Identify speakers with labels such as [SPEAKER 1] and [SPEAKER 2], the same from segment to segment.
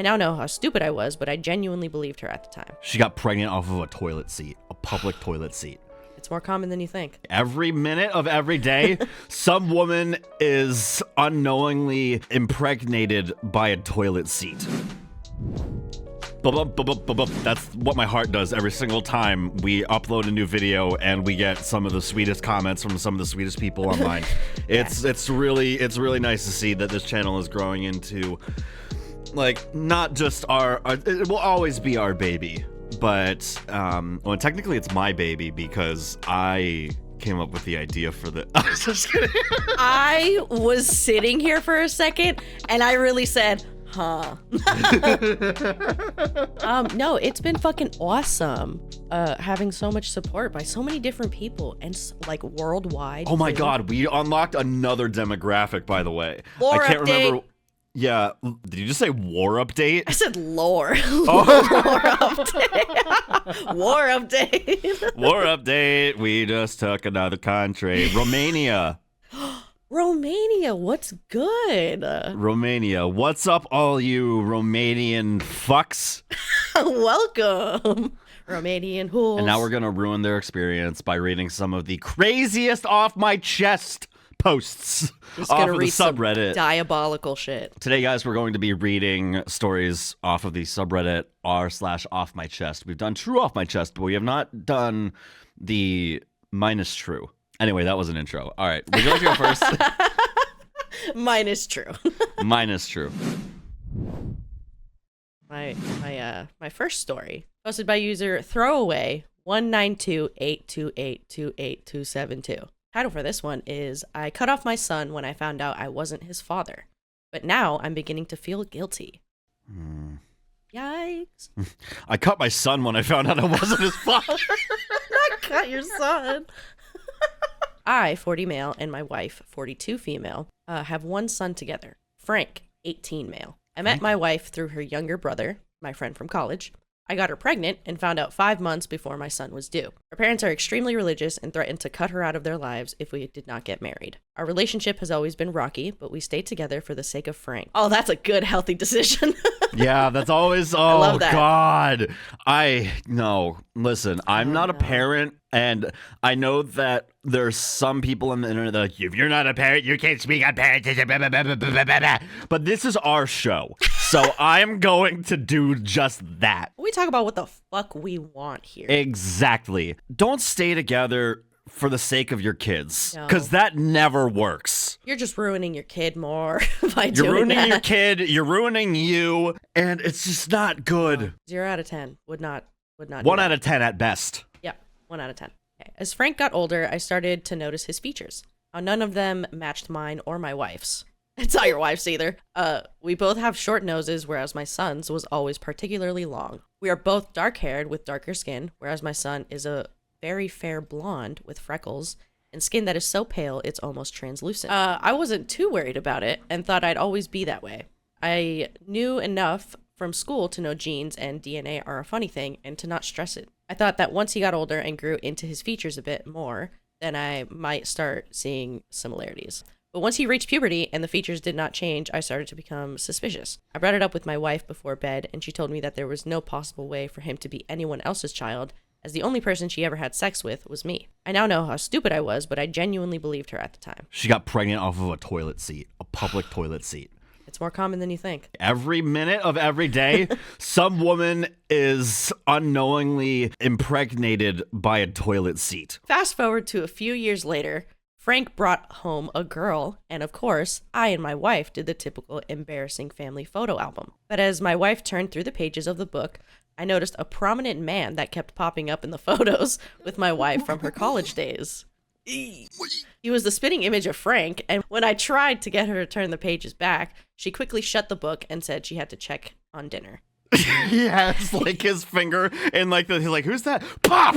[SPEAKER 1] I now know how stupid I was, but I genuinely believed her at the time.
[SPEAKER 2] She got pregnant off of a toilet seat, a public toilet seat.
[SPEAKER 1] It's more common than you think.
[SPEAKER 2] Every minute of every day, some woman is unknowingly impregnated by a toilet seat. That's what my heart does every single time we upload a new video and we get some of the sweetest comments from some of the sweetest people online. It's really nice to see that this channel is growing into, like, not just our it will always be our baby, but well, technically it's my baby because I came up with the idea for the I was just kidding.
[SPEAKER 1] I was sitting here for a second and I really said, huh. No, it's been fucking awesome having so much support by so many different people and like worldwide.
[SPEAKER 2] Oh my god, we unlocked another demographic, by the way.
[SPEAKER 1] Lore
[SPEAKER 2] I can't
[SPEAKER 1] update.
[SPEAKER 2] remember. Yeah, did you just say war update?
[SPEAKER 1] I said lore.
[SPEAKER 2] Oh.
[SPEAKER 1] Lore update. War update.
[SPEAKER 2] War update. We just took another country. Romania.
[SPEAKER 1] Romania, what's good?
[SPEAKER 2] Romania. What's up, all you Romanian fucks?
[SPEAKER 1] Welcome, Romanian hools.
[SPEAKER 2] And now we're going to ruin their experience by reading some of the craziest off my chest posts
[SPEAKER 1] Just
[SPEAKER 2] off
[SPEAKER 1] gonna
[SPEAKER 2] of the
[SPEAKER 1] read some
[SPEAKER 2] subreddit.
[SPEAKER 1] diabolical shit.
[SPEAKER 2] Today, guys, we're going to be reading stories off of the subreddit r/OffMyChest. We've done true off my chest, but we have not done the minus true. Anyway, that was an intro. All right, would you like to go first?
[SPEAKER 1] Mine is true.
[SPEAKER 2] Mine is true.
[SPEAKER 1] My first story, posted by user throwaway 19282828272. Title for this one is, I cut off my son when I found out I wasn't his father, but now I'm beginning to feel guilty. Yikes.
[SPEAKER 2] I cut my son when I found out I wasn't his father.
[SPEAKER 1] Not cut your son. I, 40 male, and my wife, 42 female, have one son together. Frank, 18 male. I met my wife through her younger brother, my friend from college. I got her pregnant and found out 5 months before my son was due. Her parents are extremely religious and threatened to cut her out of their lives if we did not get married. Our relationship has always been rocky, but we stayed together for the sake of Frank. Oh, that's a good, healthy decision.
[SPEAKER 2] Yeah, that's always,
[SPEAKER 1] I love that.
[SPEAKER 2] God. Listen, I'm not a parent, and I know that there's some people on the internet that are like, if you're not a parent, you can't speak on parents. But this is our show, so I'm going to do just that.
[SPEAKER 1] We talk about what the fuck we want here.
[SPEAKER 2] Exactly. Don't stay together for the sake of your kids,
[SPEAKER 1] No.
[SPEAKER 2] because that never works.
[SPEAKER 1] You're just ruining your kid more by
[SPEAKER 2] You're
[SPEAKER 1] doing
[SPEAKER 2] ruining
[SPEAKER 1] that.
[SPEAKER 2] your kid, you're ruining you, and it's just not good.
[SPEAKER 1] 0 out of 10 would not.
[SPEAKER 2] 1 out of 10 at best.
[SPEAKER 1] Yeah, 1 out of 10. Okay. As Frank got older, I started to notice his features. How none of them matched mine or my wife's. It's not your wife's either. We both have short noses, whereas my son's was always particularly long. We are both dark-haired with darker skin, whereas my son is a very fair blonde with freckles and skin that is so pale it's almost translucent. I wasn't too worried about it and thought I'd always be that way. I knew enough from school to know genes and DNA are a funny thing and to not stress it. I thought that once he got older and grew into his features a bit more, then I might start seeing similarities. But once he reached puberty and the features did not change, I started to become suspicious. I brought it up with my wife before bed, and she told me that there was no possible way for him to be anyone else's child, as the only person she ever had sex with was me. I now know how stupid I was, but I genuinely believed her at the time.
[SPEAKER 2] She got pregnant off of a toilet seat, a public toilet seat.
[SPEAKER 1] It's more common than you think.
[SPEAKER 2] Every minute of every day, some woman is unknowingly impregnated by a toilet seat.
[SPEAKER 1] Fast forward to a few years later, Frank brought home a girl, and of course, I and my wife did the typical embarrassing family photo album. But as my wife turned through the pages of the book, I noticed a prominent man that kept popping up in the photos with my wife from her college days. He was the spitting image of Frank, and when I tried to get her to turn the pages back, she quickly shut the book and said she had to check on dinner.
[SPEAKER 2] He has like his finger in like he's like, who's that? Pop!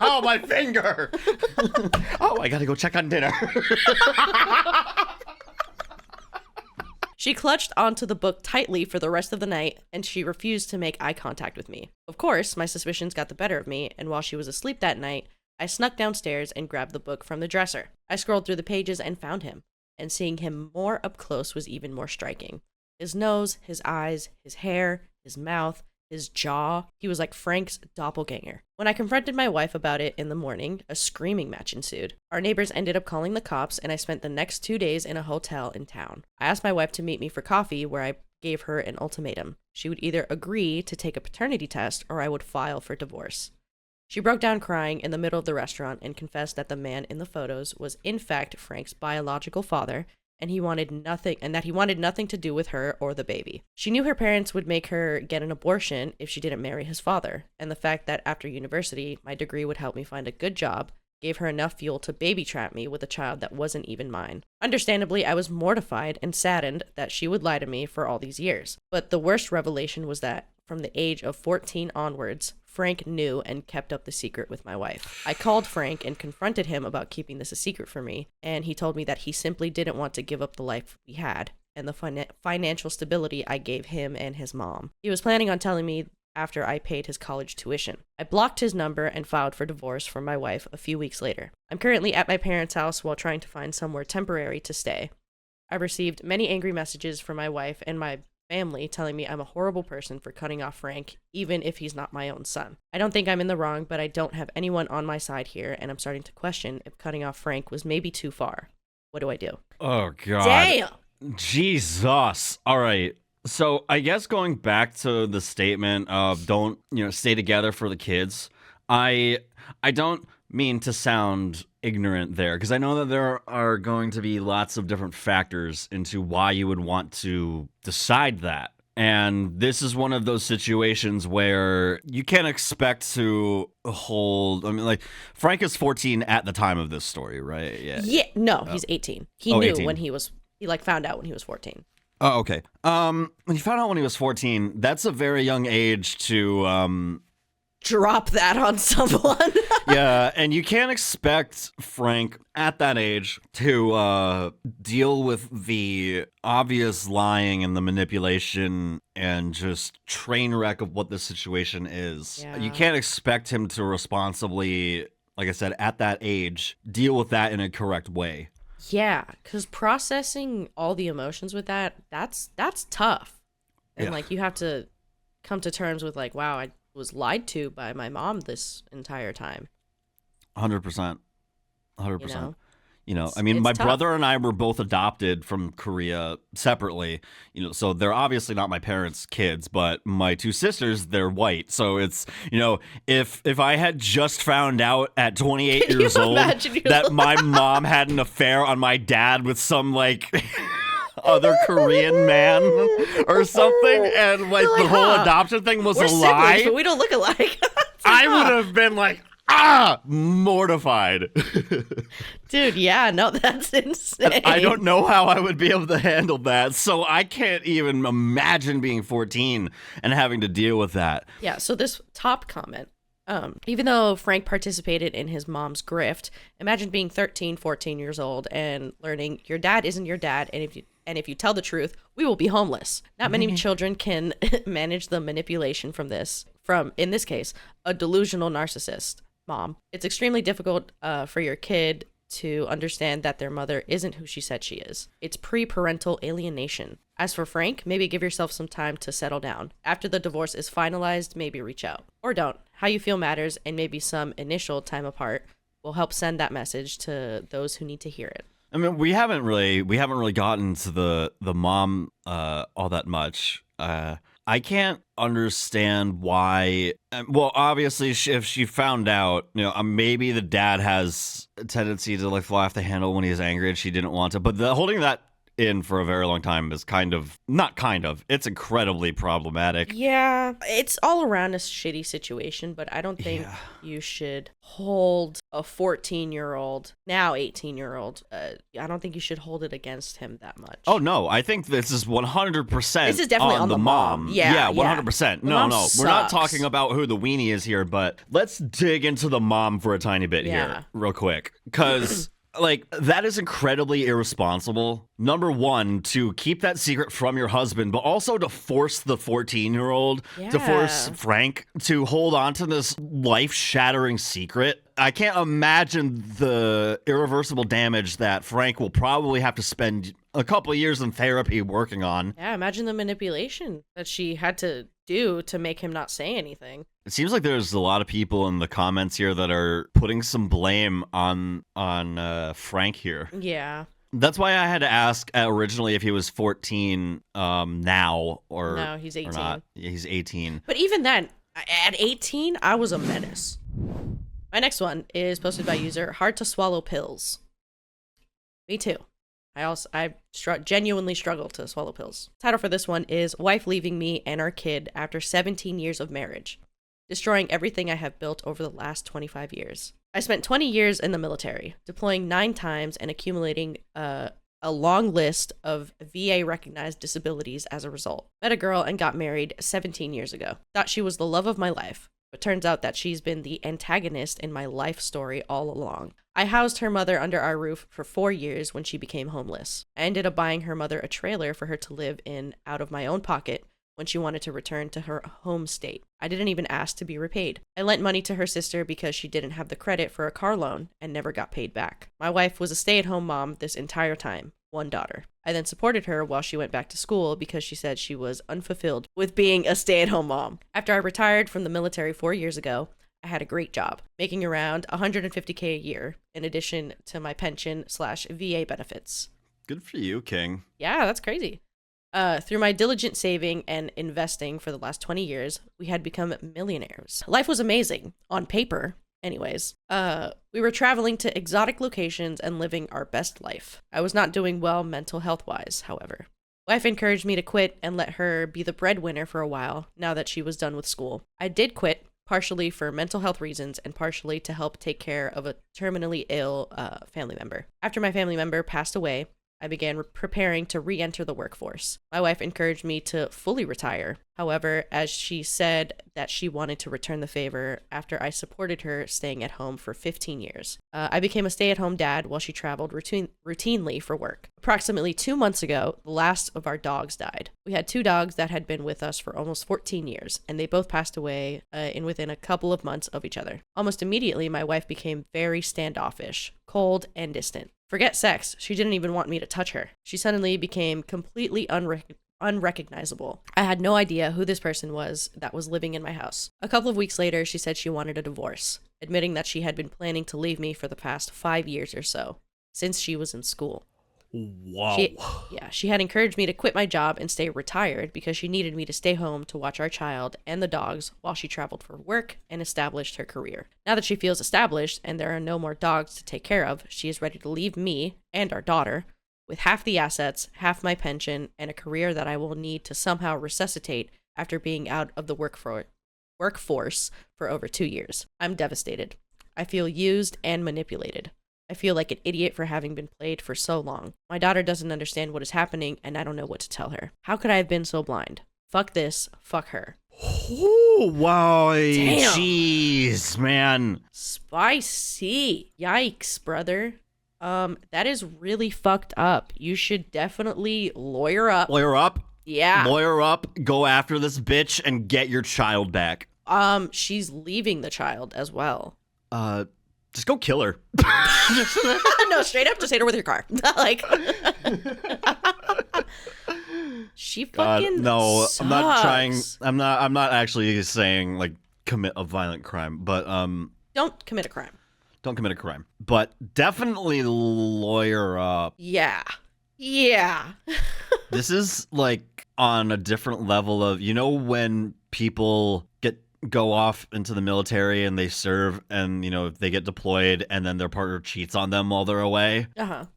[SPEAKER 2] Oh, my finger! Oh, I gotta go check on dinner.
[SPEAKER 1] She clutched onto the book tightly for the rest of the night, and she refused to make eye contact with me. Of course, my suspicions got the better of me, and while she was asleep that night, I snuck downstairs and grabbed the book from the dresser. I scrolled through the pages and found him. and seeing him more up close was even more striking. His nose, his eyes, his hair, his mouth, his jaw. He was like Frank's doppelganger. When I confronted my wife about it in the morning, a screaming match ensued. Our neighbors ended up calling the cops, and I spent the next 2 days in a hotel in town. I asked my wife to meet me for coffee, where I gave her an ultimatum. She would either agree to take a paternity test or I would file for divorce. She broke down crying in the middle of the restaurant and confessed that the man in the photos was in fact Frank's biological father, and he wanted nothing to do with her or the baby. She knew her parents would make her get an abortion if she didn't marry his father, and the fact that after university my degree would help me find a good job gave her enough fuel to baby trap me with a child that wasn't even mine. Understandably, I was mortified and saddened that she would lie to me for all these years. But the worst revelation was that from the age of 14 onwards, Frank knew and kept up the secret with my wife. I called Frank and confronted him about keeping this a secret from me, and he told me that he simply didn't want to give up the life we had and the financial stability I gave him and his mom. He was planning on telling me after I paid his college tuition. I blocked his number and filed for divorce from my wife a few weeks later. I'm currently at my parents' house while trying to find somewhere temporary to stay. I've received many angry messages from my wife and my family telling me I'm a horrible person for cutting off Frank, even if he's not my own son. I don't think I'm in the wrong, but I don't have anyone on my side here, and I'm starting to question if cutting off Frank was maybe too far. What do I do?
[SPEAKER 2] Oh, God.
[SPEAKER 1] Damn!
[SPEAKER 2] Jesus. All right. So I guess going back to the statement of don't, stay together for the kids, I don't mean to sound ignorant there, because I know that there are going to be lots of different factors into why you would want to decide that. And this is one of those situations where you can't expect to hold. I mean, like, Frank is 14 at the time of this story, right?
[SPEAKER 1] Yeah. No, he's 18. He knew
[SPEAKER 2] 18.
[SPEAKER 1] when he found out when he was 14.
[SPEAKER 2] Oh, okay. When he found out when he was 14, that's a very young age to
[SPEAKER 1] drop that on someone.
[SPEAKER 2] Yeah, and you can't expect Frank at that age to deal with the obvious lying and the manipulation and just train wreck of what the situation is.
[SPEAKER 1] Yeah.
[SPEAKER 2] You can't expect him to responsibly, like I said, at that age, deal with that in a correct way.
[SPEAKER 1] Yeah, because processing all the emotions with that's tough. And
[SPEAKER 2] Yeah.
[SPEAKER 1] like you have to come to terms with like, wow, I was lied to by my mom this entire time.
[SPEAKER 2] 100%. 100%. I mean,
[SPEAKER 1] it's
[SPEAKER 2] my
[SPEAKER 1] tough.
[SPEAKER 2] brother and I were both adopted from Korea separately, so they're obviously not my parents' kids, but my two sisters, they're white. So it's, if I had just found out at 28
[SPEAKER 1] Can
[SPEAKER 2] years
[SPEAKER 1] you
[SPEAKER 2] old
[SPEAKER 1] imagine your
[SPEAKER 2] that
[SPEAKER 1] life?
[SPEAKER 2] my mom had an affair on my dad with some, like, other Korean man or something, and, like,
[SPEAKER 1] You're
[SPEAKER 2] the
[SPEAKER 1] like,
[SPEAKER 2] whole
[SPEAKER 1] huh,
[SPEAKER 2] adoption thing was
[SPEAKER 1] We're
[SPEAKER 2] a
[SPEAKER 1] siblings,
[SPEAKER 2] lie,
[SPEAKER 1] but we don't look alike.
[SPEAKER 2] I would have been like, mortified.
[SPEAKER 1] Dude, yeah, no, that's insane.
[SPEAKER 2] I don't know how I would be able to handle that, so I can't even imagine being 14 and having to deal with that.
[SPEAKER 1] Yeah, so this top comment, even though Frank participated in his mom's grift, imagine being 13, 14 years old and learning your dad isn't your dad, and if you tell the truth, we will be homeless. Not many children can manage the manipulation from, in this case, a delusional narcissist mom. It's extremely difficult for your kid to understand that their mother isn't who she said she is. It's pre-parental alienation. As for Frank, maybe give yourself some time to settle down. After the divorce is finalized, maybe reach out. Or don't. How you feel matters, and maybe some initial time apart will help send that message to those who need to hear it.
[SPEAKER 2] I mean, we haven't really gotten to the mom all that much. I can't understand why. Well, obviously, if she found out, maybe the dad has a tendency to like fly off the handle when he's angry and she didn't want to. But holding that in for a very long time is it's incredibly problematic.
[SPEAKER 1] Yeah, it's all around a shitty situation, but I don't think you should hold a 14-year-old, now 18-year-old. I don't think you should hold it against him that much.
[SPEAKER 2] Oh, no, I think this is 100%
[SPEAKER 1] This is definitely on
[SPEAKER 2] the mom.
[SPEAKER 1] Yeah,
[SPEAKER 2] 100%.
[SPEAKER 1] The
[SPEAKER 2] No,
[SPEAKER 1] mom
[SPEAKER 2] we're not
[SPEAKER 1] sucks.
[SPEAKER 2] talking about who the weenie is here, but let's dig into the mom for a tiny bit here real quick, because like, that is incredibly irresponsible. Number one, to keep that secret from your husband, but also to force the 14-year-old, to force Frank to hold on to this life-shattering secret. I can't imagine the irreversible damage that Frank will probably have to spend a couple of years in therapy working on.
[SPEAKER 1] Yeah, imagine the manipulation that she had to do to make him not say anything.
[SPEAKER 2] It seems like there's a lot of people in the comments here that are putting some blame on Frank here.
[SPEAKER 1] Yeah.
[SPEAKER 2] That's why I had to ask originally if he was 14 now or
[SPEAKER 1] No, he's 18.
[SPEAKER 2] Or not. Yeah, he's 18.
[SPEAKER 1] But even then, at 18, I was a menace. My next one is posted by user Hard to Swallow Pills. Me too. I genuinely struggle to swallow pills. Title for this one is Wife Leaving Me and Our Kid After 17 Years of Marriage, Destroying Everything I Have Built Over the Last 25 Years. I spent 20 years in the military, deploying 9 times and accumulating a long list of VA-recognized disabilities as a result. Met a girl and got married 17 years ago. Thought she was the love of my life, but turns out that she's been the antagonist in my life story all along. I housed her mother under our roof for 4 years when she became homeless. I ended up buying her mother a trailer for her to live in out of my own pocket when she wanted to return to her home state. I didn't even ask to be repaid. I lent money to her sister because she didn't have the credit for a car loan and never got paid back. My wife was a stay-at-home mom this entire time, 1 daughter. I then supported her while she went back to school because she said she was unfulfilled with being a stay-at-home mom. After I retired from the military 4 years ago, I had a great job, making around $150K a year, in addition to my pension/VA benefits.
[SPEAKER 2] Good for you, King.
[SPEAKER 1] Yeah, that's crazy. Through my diligent saving and investing for the last 20 years, we had become millionaires. Life was amazing, on paper, anyways. We were traveling to exotic locations and living our best life. I was not doing well mental health-wise, however. Wife encouraged me to quit and let her be the breadwinner for a while, now that she was done with school. I did quit, partially for mental health reasons and partially to help take care of a terminally ill family member. After my family member passed away, I began preparing to re-enter the workforce. My wife encouraged me to fully retire. However, as she said that she wanted to return the favor after I supported her staying at home for 15 years. I became a stay-at-home dad while she traveled routinely for work. Approximately 2 months ago, the last of our dogs died. We had 2 dogs that had been with us for almost 14 years, and they both passed away within a couple of months of each other. Almost immediately, my wife became very standoffish, cold, and distant. Forget sex, she didn't even want me to touch her. She suddenly became completely unrecognizable. I had no idea who this person was that was living in my house. A couple of weeks later, she said she wanted a divorce, admitting that she had been planning to leave me for the past 5 years or so, since she was in school.
[SPEAKER 2] Wow.
[SPEAKER 1] She had encouraged me to quit my job and stay retired because she needed me to stay home to watch our child and the dogs while she traveled for work and established her career. Now that she feels established and there are no more dogs to take care of, she is ready to leave me and our daughter with half the assets, half my pension, and a career that I will need to somehow resuscitate after being out of the workforce for over 2 years. I'm devastated. I feel used and manipulated. I feel like an idiot for having been played for so long. My daughter doesn't understand what is happening, and I don't know what to tell her. How could I have been so blind? Fuck this. Fuck her.
[SPEAKER 2] Oh, wow.
[SPEAKER 1] Damn.
[SPEAKER 2] Jeez, man.
[SPEAKER 1] Spicy. Yikes, brother. That is really fucked up. You should definitely lawyer up.
[SPEAKER 2] Lawyer up?
[SPEAKER 1] Yeah.
[SPEAKER 2] Lawyer up, go after this bitch, and get your child back.
[SPEAKER 1] She's leaving the child as well.
[SPEAKER 2] Just go kill her.
[SPEAKER 1] No, straight up, just hit her with your car. Like, she fucking
[SPEAKER 2] no,
[SPEAKER 1] sucks.
[SPEAKER 2] I'm not trying. I'm not actually saying like commit a violent crime, but
[SPEAKER 1] don't commit a crime.
[SPEAKER 2] Don't commit a crime, but definitely lawyer up.
[SPEAKER 1] Yeah.
[SPEAKER 2] This is like on a different level of, you know, when people go off into the military and they serve and, you know, they get deployed and then their partner cheats on them while they're away.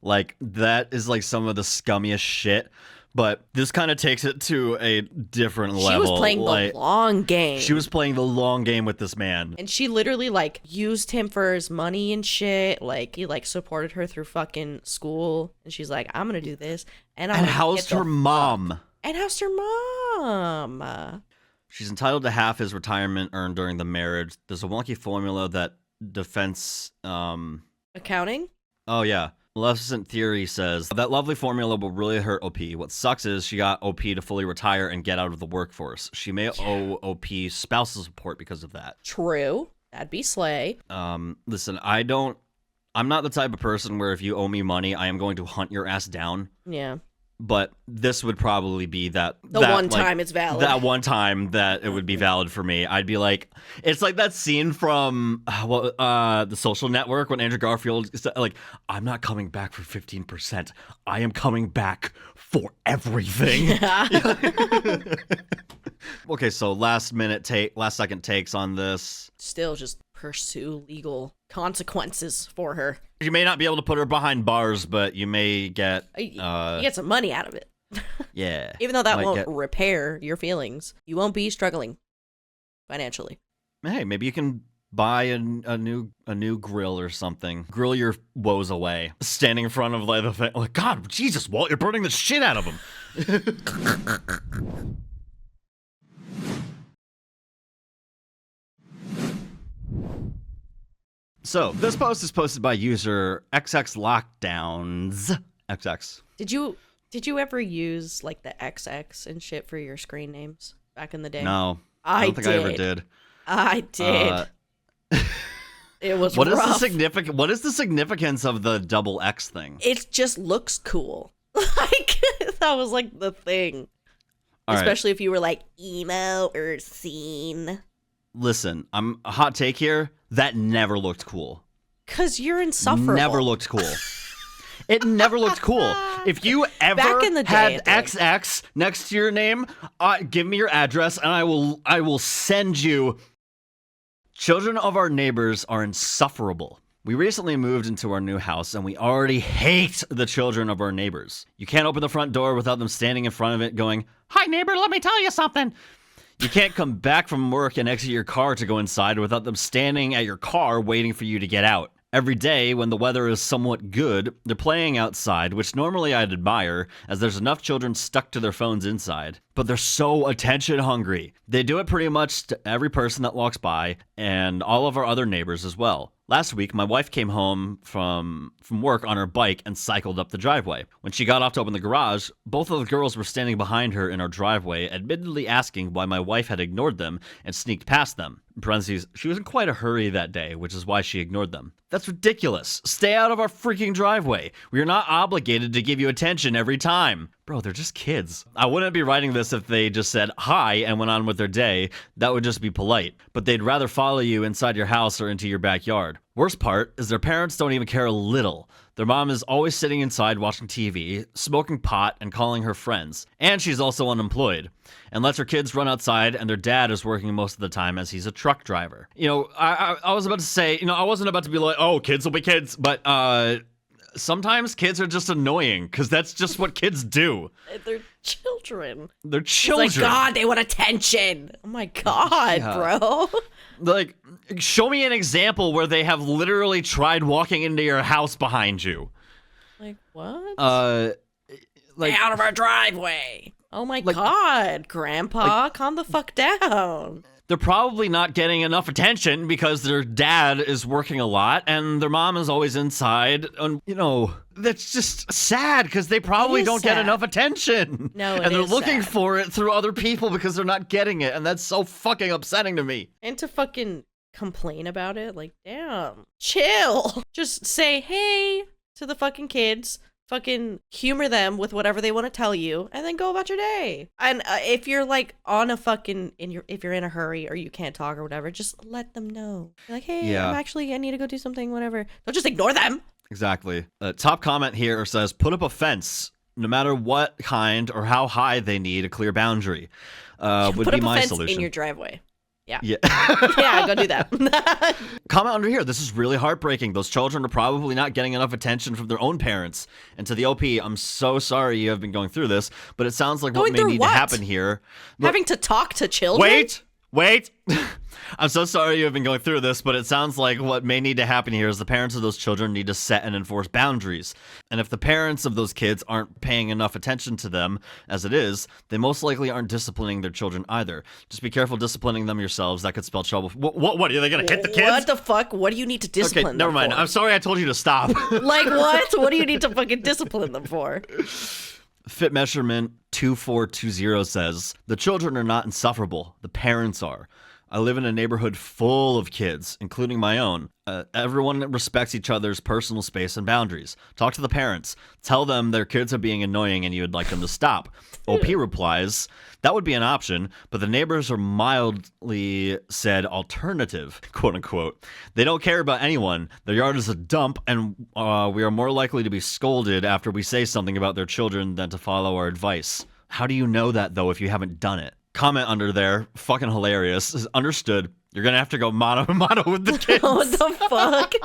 [SPEAKER 2] Like, that is like some of the scummiest shit. But this kind of takes it to a different level.
[SPEAKER 1] She was playing the long game.
[SPEAKER 2] She was playing the long game with this man.
[SPEAKER 1] And she literally, like, used him for his money and shit. Like, he, like, supported her through fucking school. And she's like, I'm gonna do this. And
[SPEAKER 2] housed her mom.
[SPEAKER 1] And housed her mom.
[SPEAKER 2] She's entitled to half his retirement earned during the marriage. There's a wonky formula that defense...
[SPEAKER 1] Accounting?
[SPEAKER 2] Oh, yeah. Maleficent Theory says, that lovely formula will really hurt OP. What sucks is she got OP to fully retire and get out of the workforce. She may owe OP spousal support because of that.
[SPEAKER 1] True. That'd be slay.
[SPEAKER 2] Listen, I'm not the type of person where if you owe me money, I am going to hunt your ass down.
[SPEAKER 1] Yeah.
[SPEAKER 2] But this would probably be that
[SPEAKER 1] one time it's valid.
[SPEAKER 2] That one time that it would be valid for me. I'd be like, it's like that scene from The Social Network when Andrew Garfield is like, I'm not coming back for 15%. I am coming back for everything. Yeah. Okay, so last second takes on this.
[SPEAKER 1] Still just pursue legal consequences for her.
[SPEAKER 2] You may not be able to put her behind bars, but you may get
[SPEAKER 1] you get some money out of it.
[SPEAKER 2] Yeah.
[SPEAKER 1] Even though that won't repair your feelings, you won't be struggling financially.
[SPEAKER 2] Hey, maybe you can buy a new grill or something. Grill your woes away. Standing in front of like the thing, like, God, Jesus, Walt, you're burning the shit out of them. So, this post is posted by user XXLockdowns. XX.
[SPEAKER 1] Did you ever use like the XX and shit for your screen names back in the day?
[SPEAKER 2] No. I don't think I ever did.
[SPEAKER 1] I did. It was
[SPEAKER 2] What
[SPEAKER 1] rough.
[SPEAKER 2] What is the significance of the double X thing?
[SPEAKER 1] It just looks cool. Like that was like the thing.
[SPEAKER 2] All
[SPEAKER 1] Especially if you were like emo or scene.
[SPEAKER 2] Listen, I'm a hot take here. That never looked cool.
[SPEAKER 1] Cause you're insufferable.
[SPEAKER 2] Never looked cool. It never looked cool. If you ever
[SPEAKER 1] Back in the day,
[SPEAKER 2] had XX next to your name, give me your address and I will send you. Children of our neighbors are insufferable. We recently moved into our new house and we already hate the children of our neighbors. You can't open the front door without them standing in front of it going, "Hi neighbor, let me tell you something." You can't come back from work and exit your car to go inside without them standing at your car waiting for you to get out. Every day, when the weather is somewhat good, they're playing outside, which normally I'd admire, as there's enough children stuck to their phones inside. But they're so attention hungry. They do it pretty much to every person that walks by, and all of our other neighbors as well. Last week, my wife came home from work on her bike and cycled up the driveway. When she got off to open the garage, both of the girls were standing behind her in our driveway, admittedly asking why my wife had ignored them and sneaked past them. In parentheses, she was in quite a hurry that day, which is why she ignored them. That's ridiculous. Stay out of our freaking driveway. We are not obligated to give you attention every time. Bro, they're just kids. I wouldn't be writing this if they just said hi and went on with their day. That would just be polite. But they'd rather follow you inside your house or into your backyard. Worst part is their parents don't even care a little. Their mom is always sitting inside watching TV, smoking pot, and calling her friends. And she's also unemployed. And lets her kids run outside, and their dad is working most of the time as he's a truck driver. You know, I was about to say, I wasn't about to be like, oh, kids will be kids, but, sometimes kids are just annoying because that's just what kids do.
[SPEAKER 1] They're children.
[SPEAKER 2] They're children.
[SPEAKER 1] It's like, God, they want attention. Oh my God, bro.
[SPEAKER 2] Like, show me an example where they have literally tried walking into your house behind you.
[SPEAKER 1] Like, what?
[SPEAKER 2] Like,
[SPEAKER 1] out of our driveway. Oh my God, Grandpa, calm the fuck down.
[SPEAKER 2] They're probably not getting enough attention because their dad is working a lot and their mom is always inside. And, that's just sad because they probably don't get enough attention.
[SPEAKER 1] No,
[SPEAKER 2] and they're looking for it through other people because they're not getting it. And that's so fucking upsetting to me.
[SPEAKER 1] And to fucking complain about it, like, damn, chill. Just say hey to the fucking kids. Fucking humor them with whatever they want to tell you, and then go about your day. And if you're like on a fucking if you're in a hurry or you can't talk or whatever, just let them know. Be like, hey, I need to go do something, whatever. Don't just ignore them.
[SPEAKER 2] Exactly. Top comment here says, put up a fence, no matter what kind or how high they need a clear boundary. Would
[SPEAKER 1] put
[SPEAKER 2] be
[SPEAKER 1] up
[SPEAKER 2] my
[SPEAKER 1] a fence
[SPEAKER 2] solution.
[SPEAKER 1] in your driveway. Yeah.
[SPEAKER 2] Yeah,
[SPEAKER 1] go do that.
[SPEAKER 2] Comment under here. This is really heartbreaking. Those children are probably not getting enough attention from their own parents. And to the OP, I'm so sorry you have been going through this, but it sounds like what may need to happen here.
[SPEAKER 1] Having to talk to children?
[SPEAKER 2] Wait. I'm so sorry you have been going through this, but it sounds like what may need to happen here is the parents of those children need to set and enforce boundaries. And if the parents of those kids aren't paying enough attention to them as it is, they most likely aren't disciplining their children either. Just be careful disciplining them yourselves. That could spell trouble. What? Are they going to hit the kids?
[SPEAKER 1] What the fuck? What do you need to discipline them
[SPEAKER 2] never mind.
[SPEAKER 1] for?
[SPEAKER 2] I'm sorry I told you to stop.
[SPEAKER 1] Like what? What do you need to fucking discipline them for?
[SPEAKER 2] Fit measurement 2420 says, the children are not insufferable. The parents are. I live in a neighborhood full of kids, including my own. Everyone respects each other's personal space and boundaries. Talk to the parents. Tell them their kids are being annoying and you would like them to stop. OP replies, that would be an option, but the neighbors are mildly said alternative, quote unquote. They don't care about anyone. Their yard is a dump, and we are more likely to be scolded after we say something about their children than to follow our advice. How do you know that, though, if you haven't done it? Comment under there, fucking hilarious. Is understood. You're gonna have to go mano a mano with the kids.
[SPEAKER 1] What the fuck?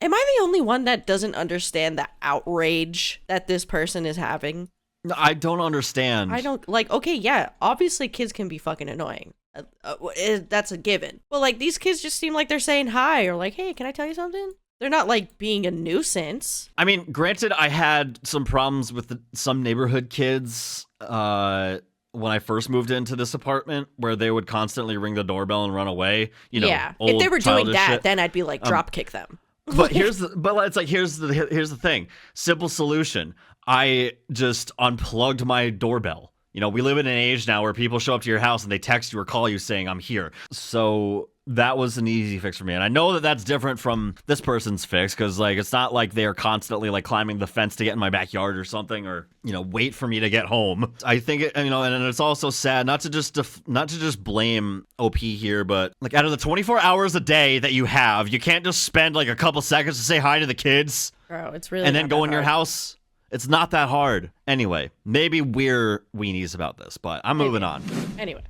[SPEAKER 1] Am I the only one that doesn't understand the outrage that this person is having?
[SPEAKER 2] I don't understand.
[SPEAKER 1] I don't, like, okay, yeah, obviously kids can be fucking annoying. That's a given. But, like, these kids just seem like they're saying hi or like, hey, can I tell you something? They're not, like, being a nuisance.
[SPEAKER 2] I mean, granted, I had some problems with some neighborhood kids when I first moved into this apartment, where they would constantly ring the doorbell and run away. You know,
[SPEAKER 1] yeah, if they were doing that,
[SPEAKER 2] shit.
[SPEAKER 1] Then I'd be like, drop kick them.
[SPEAKER 2] But here's the thing. Simple solution. I just unplugged my doorbell. You know, we live in an age now where people show up to your house and they text you or call you saying, I'm here. So that was an easy fix for me. And I know that that's different from this person's fix, because, like, it's not like they're constantly, like, climbing the fence to get in my backyard or something, or, you know, wait for me to get home. I think it, you know, and it's also sad not to just blame OP here, but, like, out of the 24 hours a day that you have, you can't just spend, like, a couple seconds to say hi to the kids.
[SPEAKER 1] Bro, it's really
[SPEAKER 2] and then go in your house. It's not that hard. Anyway, maybe we're weenies about this, but I'm moving on.
[SPEAKER 1] Anyway.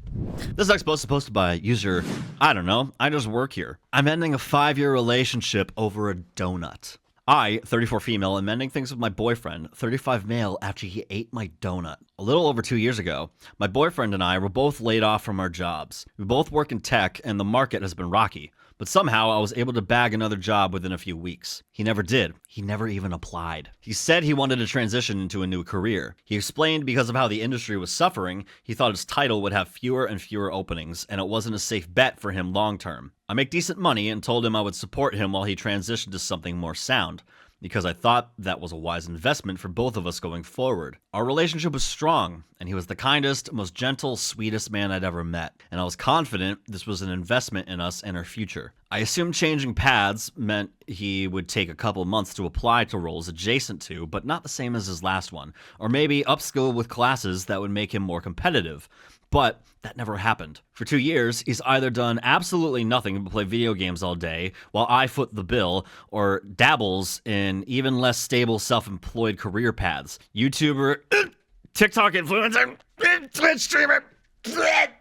[SPEAKER 2] This next post is posted by user, I don't know, I just work here. I'm ending a 5-year relationship over a donut. I, 34 female, am ending things with my boyfriend, 35 male, after he ate my donut. A little over 2 years ago, my boyfriend and I were both laid off from our jobs. We both work in tech, and the market has been rocky. But somehow I was able to bag another job within a few weeks. He never did. He never even applied. He said he wanted to transition into a new career. He explained because of how the industry was suffering, he thought his title would have fewer and fewer openings, and it wasn't a safe bet for him long term. I make decent money and told him I would support him while he transitioned to something more sound, because I thought that was a wise investment for both of us going forward. Our relationship was strong, and he was the kindest, most gentle, sweetest man I'd ever met, and I was confident this was an investment in us and our future. I assumed changing paths meant he would take a couple months to apply to roles adjacent to, but not the same as his last one, or maybe upskill with classes that would make him more competitive. But that never happened. For 2 years, he's either done absolutely nothing but play video games all day, while I foot the bill, or dabbles in even less stable self-employed career paths. YouTuber, TikTok influencer, Twitch streamer, digital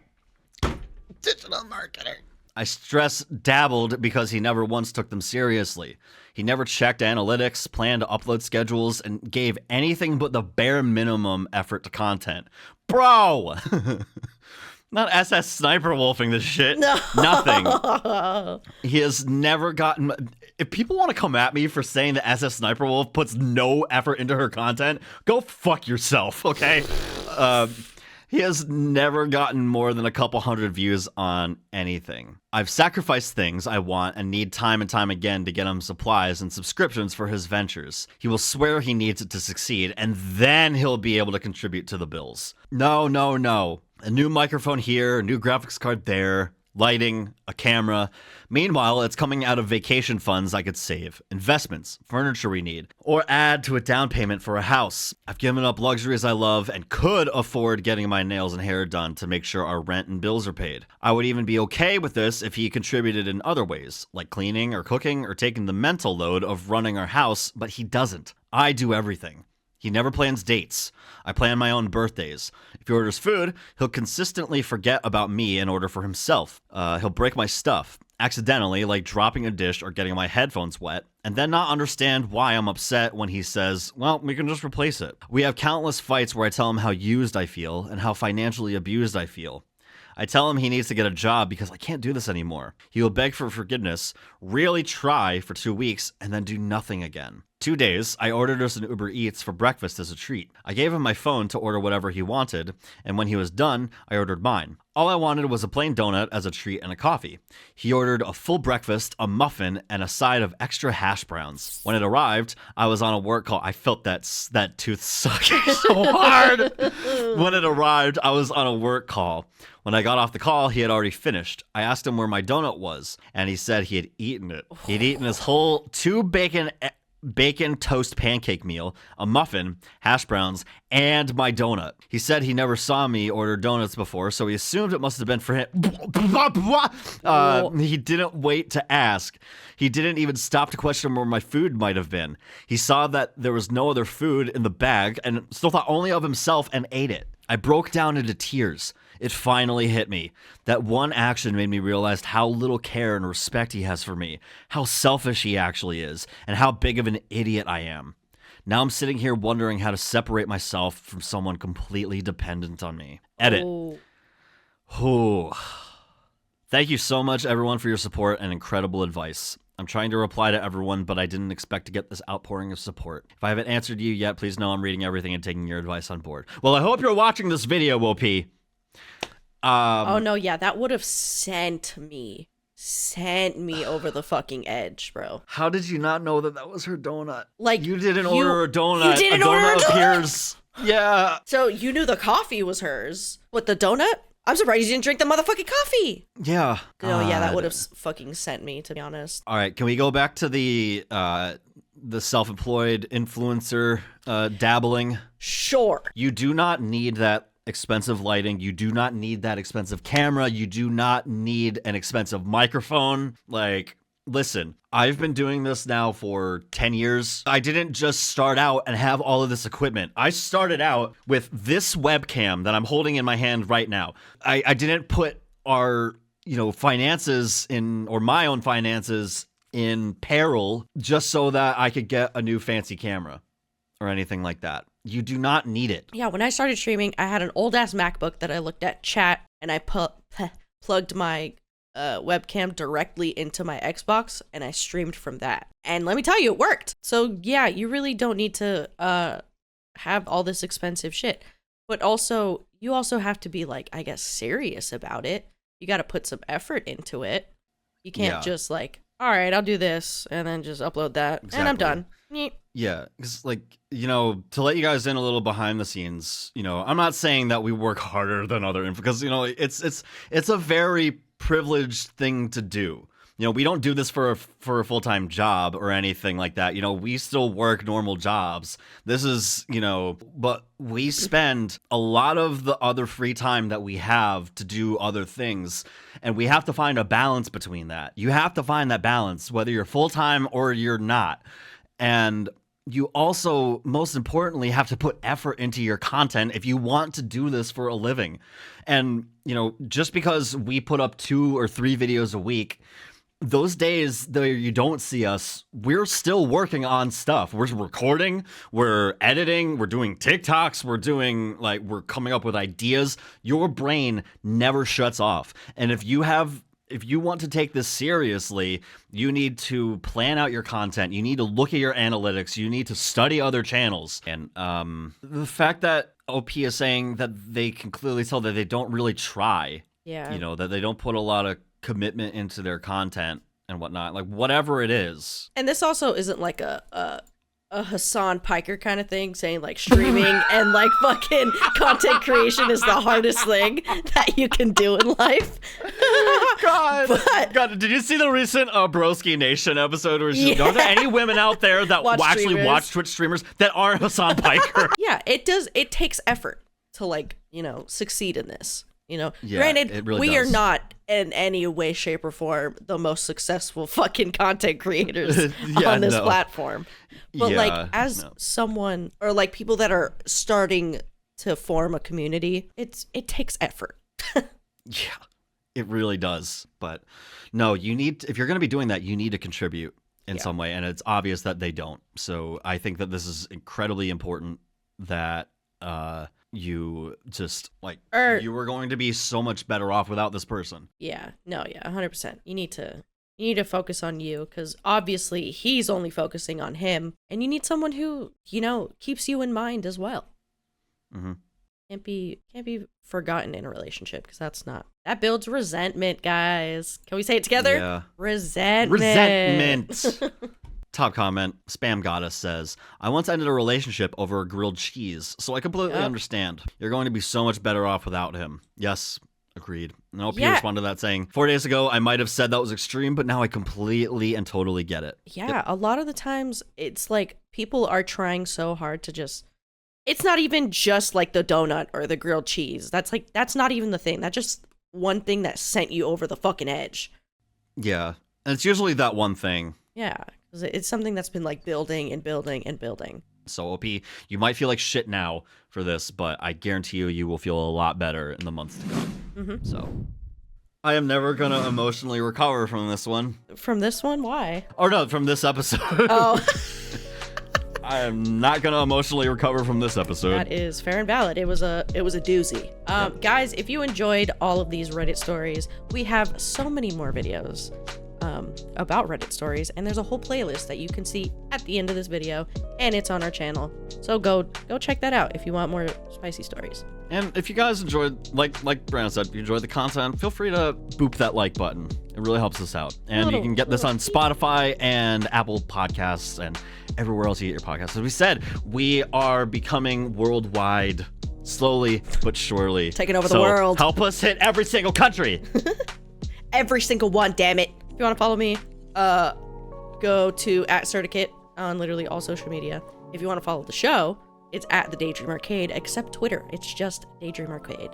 [SPEAKER 2] marketer. I stress dabbled because he never once took them seriously. He never checked analytics, planned upload schedules, and gave anything but the bare minimum effort to content. Bro! Not SS Sniper Wolfing this shit. No. Nothing. He has never gotten... If people want to come at me for saying that SS Sniper Wolf puts no effort into her content, go fuck yourself, okay? He has never gotten more than a couple hundred views on anything. I've sacrificed things I want and need time and time again to get him supplies and subscriptions for his ventures. He will swear he needs it to succeed, and then he'll be able to contribute to the bills. No, no, no. A new microphone here, a new graphics card there, lighting, a camera. Meanwhile, it's coming out of vacation funds I could save, investments, furniture we need, or add to a down payment for a house. I've given up luxuries I love and could afford getting my nails and hair done to make sure our rent and bills are paid. I would even be okay with this if he contributed in other ways, like cleaning or cooking or taking the mental load of running our house, but he doesn't. I do everything. He never plans dates. I plan my own birthdays. If he orders food, he'll consistently forget about me and order for himself. He'll break my stuff, accidentally, like dropping a dish or getting my headphones wet, and then not understand why I'm upset when he says, well, we can just replace it. We have countless fights where I tell him how used I feel and how financially abused I feel. I tell him he needs to get a job because I can't do this anymore. He will beg for forgiveness, really try for 2 weeks, and then do nothing again. 2 days, I ordered us an Uber Eats for breakfast as a treat. I gave him my phone to order whatever he wanted, and when he was done, I ordered mine. All I wanted was a plain donut as a treat and a coffee. He ordered a full breakfast, a muffin, and a side of extra hash browns. When it arrived, I was on a work call. I felt that tooth sucking so hard. When it arrived, I was on a work call. When I got off the call, he had already finished. I asked him where my donut was, and he said he had eaten it. He'd eaten his whole 2 bacon toast pancake meal, a muffin, hash browns, and my donut. He said he never saw me order donuts before, so he assumed it must have been for him. He didn't wait to ask. He didn't even stop to question where my food might have been. He saw that there was no other food in the bag and still thought only of himself and ate it. I broke down into tears. It finally hit me. That one action made me realize how little care and respect he has for me, how selfish he actually is, and how big of an idiot I am. Now I'm sitting here wondering how to separate myself from someone completely dependent on me. Edit. Ooh. Thank you so much, everyone, for your support and incredible advice. I'm trying to reply to everyone, but I didn't expect to get this outpouring of support. If I haven't answered you yet, please know I'm reading everything and taking your advice on board. Well, I hope you're watching this video, OP.
[SPEAKER 1] Oh no, yeah, that would have sent me over the fucking edge, bro.
[SPEAKER 2] How did you not know that was her donut?
[SPEAKER 1] Like,
[SPEAKER 2] you didn't order a donut.
[SPEAKER 1] You didn't order a donut?
[SPEAKER 2] Appears. Yeah.
[SPEAKER 1] So you knew the coffee was hers. What, the donut? I'm surprised you didn't drink the motherfucking coffee.
[SPEAKER 2] Yeah.
[SPEAKER 1] No, yeah, that would have fucking sent me, to be honest.
[SPEAKER 2] All right, can we go back to the self-employed influencer dabbling?
[SPEAKER 1] Sure.
[SPEAKER 2] You do not need that expensive lighting. You do not need that expensive camera. You do not need an expensive microphone. Like, listen, I've been doing this now for 10 years. I didn't just start out and have all of this equipment. I started out with this webcam that I'm holding in my hand right now. I didn't put our, finances in, or my own finances in peril just so that I could get a new fancy camera or anything like that. You do not need it.
[SPEAKER 1] Yeah, when I started streaming, I had an old-ass MacBook that I looked at chat, and I plugged my webcam directly into my Xbox, and I streamed from that. And let me tell you, it worked. So yeah, you really don't need to have all this expensive shit. But also, you also have to be, like, I guess, serious about it. You got to put some effort into it. You can't just, like, all right, I'll do this, and then just upload that, and I'm done.
[SPEAKER 2] Yeah, because, to let you guys in a little behind the scenes, I'm not saying that we work harder than other because, it's a very privileged thing to do. We don't do this for a full-time job or anything like that. We still work normal jobs. This is, but we spend a lot of the other free time that we have to do other things, and we have to find a balance between that. You have to find that balance, whether you're full-time or you're not. And you also, most importantly, have to put effort into your content if you want to do this for a living. And, just because we put up 2 or 3 videos a week, those days that you don't see us, we're still working on stuff. We're recording, we're editing, we're doing TikToks, we're coming up with ideas. Your brain never shuts off. And if you want to take this seriously, you need to plan out your content. You need to look at your analytics. You need to study other channels. And the fact that OP is saying that they can clearly tell that they don't really try.
[SPEAKER 1] Yeah.
[SPEAKER 2] That they don't put a lot of commitment into their content and whatnot. Like, whatever it is.
[SPEAKER 1] And this also isn't like a Hassan Piker kind of thing, saying like streaming and like fucking content creation is the hardest thing that you can do in life.
[SPEAKER 2] God, did you see the recent Broski Nation episode where she's are there any women out there that actually watch Twitch streamers that aren't Hassan Piker?
[SPEAKER 1] Yeah, it takes effort to succeed in this. Granted,
[SPEAKER 2] it really
[SPEAKER 1] we
[SPEAKER 2] does.
[SPEAKER 1] are not in any way, shape, or form the most successful fucking content creators on this platform. But someone or like people that are starting to form a community, it takes effort.
[SPEAKER 2] Yeah, it really does. But no, if you're going to be doing that, you need to contribute in some way. And it's obvious that they don't. So I think that this is incredibly important that you just you were going to be so much better off without this person.
[SPEAKER 1] Yeah, no, yeah, 100%. You need to You need to focus on you, because obviously he's only focusing on him, and you need someone who, keeps you in mind as well.
[SPEAKER 2] Mm-hmm.
[SPEAKER 1] Can't be forgotten in a relationship, because that builds resentment, guys. Can we say it together?
[SPEAKER 2] Yeah.
[SPEAKER 1] Resentment.
[SPEAKER 2] Top comment, Spam Goddess says, I once ended a relationship over a grilled cheese, so I completely understand. You're going to be so much better off without him. Yes, agreed. And LP responded to that saying, 4 days ago, I might have said that was extreme, but now I completely and totally get it.
[SPEAKER 1] Yeah, a lot of the times, it's like people are trying so hard to just... It's not even just like the donut or the grilled cheese. That's not even the thing. That's just one thing that sent you over the fucking edge.
[SPEAKER 2] Yeah, and it's usually that one thing.
[SPEAKER 1] Yeah, because it's something that's been like building and building and building.
[SPEAKER 2] So OP, you might feel like shit now for this, but I guarantee you will feel a lot better in the months to come.
[SPEAKER 1] Mm-hmm.
[SPEAKER 2] So I am never going to emotionally recover from this one.
[SPEAKER 1] From this one? Why?
[SPEAKER 2] Or no, from this episode.
[SPEAKER 1] Oh.
[SPEAKER 2] I am not going to emotionally recover from this episode.
[SPEAKER 1] That is fair and valid. It was a doozy. Yep. Guys, if you enjoyed all of these Reddit stories, we have so many more videos about Reddit stories, and there's a whole playlist that you can see at the end of this video, and it's on our channel. So go check that out if you want more spicy stories.
[SPEAKER 2] And if you guys enjoyed, like Brianna said, if you enjoyed the content, feel free to boop that like button. It really helps us out. And you can get this on Spotify and Apple Podcasts and everywhere else you get your podcasts. As we said, we are becoming worldwide, slowly but surely.
[SPEAKER 1] Taking over the world.
[SPEAKER 2] Help us hit every single country.
[SPEAKER 1] Every single one, damn it. If you want to follow me, go to @Certicate on literally all social media. If you want to follow the show, it's at the Daydream Arcade, except Twitter. It's just Daydream Arcade.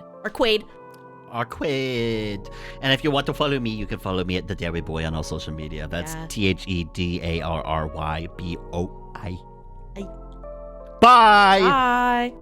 [SPEAKER 1] Arcade.
[SPEAKER 2] And if you want to follow me, you can follow me at the Dairy Boy on all social media. That's TheDarryboi. Bye.
[SPEAKER 1] Bye.